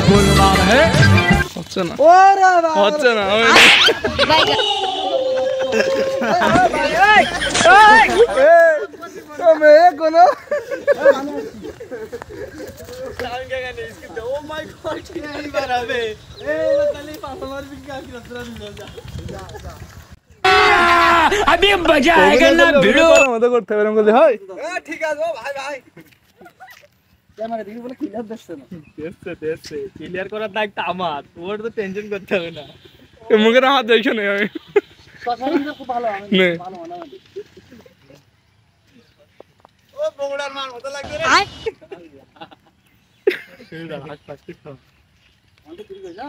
বললাম হ্যাঁ হচ্ছে না হচ্ছে না अभी मजा आएगा ना भिड़ो मत करते हैं हमको भाई ठीक है भाई भाई ক্যামেরা দেখি বলে ক্লিয়ার দেখছ না দেখছে ক্লিয়ার করার দায়িত্ব আমার ওর তো টেনশন করতে হবে না মুখে না হাত দেখছ না আমি সকালে খুব ভালো আমি ভালো না ও বগুড়ার মার মত লাগছে রে এই দা হাত পাচ্ছি তো অনেক ঠিক হই যা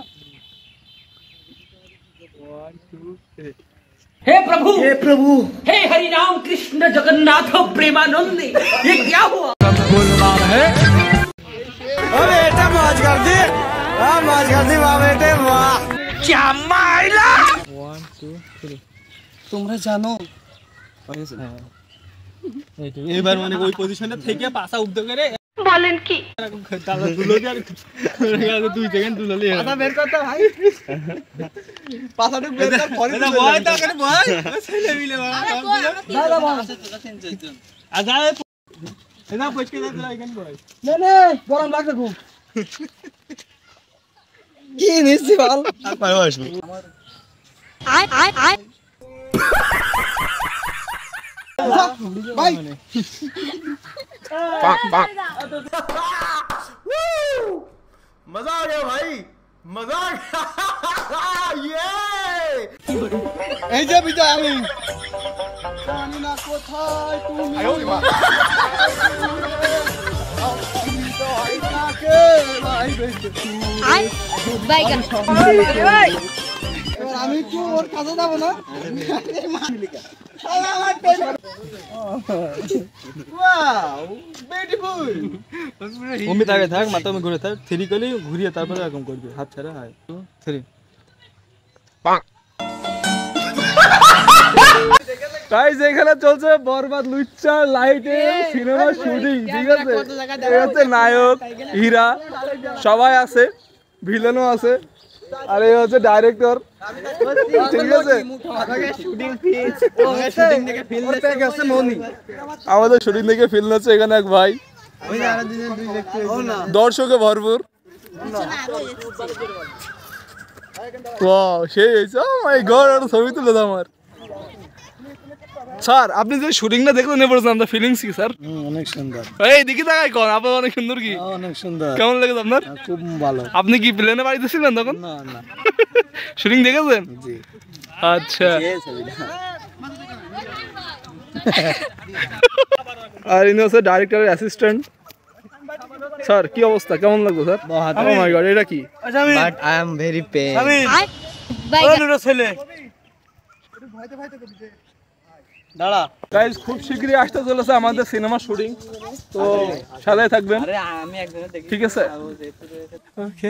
1 2 3 हे प्रभु हे हरि राम कृष्ण जगन्नाथ प्रेमानंद ये क्या हुआ बोल रहा है अरे बेटा मौज कर दी हां मौज कर दी वाह बेटे वाह क्या माइला 1 2 3 তোমরা জানো এইবার মানে ওই পজিশনে থেকে পাছা উঠতে করে বলেন কি এরকম দাদা দুলো দিয়ে আগে 2 সেকেন্ড দুললি পাছা বের করতে ভাই পাছাটা বের কর পরে না ভয় তো করে ভয় ছেলে মিলে বড় দাদা পাছা তোরা চেঞ্জ হইতো আজা এনা পছকে দাদা এখানে ভয় নে গরম লাগছে খুব কি নিছি বল আর পারো আসবে আয় भाई मजा आ गया भाई मजा आ गया ये এই যে বিজয় আমি জানি না কোথায় তুমি আয় ওরে মা আই তাকে ভাই আই বাইগান ভাই এবার আমি কি ওর কাছে যাব না ওয়াও বিউটিফুল অমিত আগে থাক মাথা মে ঘুরে থাক থ্রি কলি ঘুরিয়ে তারপরে এরকম করবি হাত ছাড়া হয় 3 পাক গাইস এখানে চলছে বরবাদ লুচ্চা লাইটে সিনেমা শুটিং ঠিক আছে এই হচ্ছে নায়ক হীরা সবাই আছে ভিলেনও আছে আর এই হচ্ছে ডাইরেক্টর ঠিক আছে শুটিং ফিল ও শুটিং থেকে ফিল নিচ্ছে গেছে মনি আমাদের শুটিং থেকে ফিল নিচ্ছে এখানে এক ভাই ওই যে আরেকজন দুই দেখতে দর্শকে ভরপুর ওয়াও সেই হইছে ও মাই গড আর ছবি তুলে দাও আমার স্যার আপনি যে শুটিংটা দেখলেন এ পর্যন্ত আপনার ফিলিংস কি স্যার অনেক সুন্দর এই দেখি তাকাই কোন আপনি অনেক সুন্দর কি অনেক সুন্দর কেমন লাগে আপনার খুব ভালো আপনি কি প্লেনে বাড়িতে ছিলেন তখন না না শুটিং দেখেছেন জি আচ্ছা আর ইনি হচ্ছে ডাইরেক্টরের অ্যাসিস্ট্যান্ট স্যার কি অবস্থা কেমন লাগলো স্যার ও মাই গড এটা কি but I am very pain ওই ছেলে ভাইতে ভাইতে করতে দাঁড়া গাইস খুব শীঘ্রই আসতে চলেছে আমাদের সিনেমা শুটিং তো সাথে থাকবেন আরে আমি একদম ঠিক আছে ওকে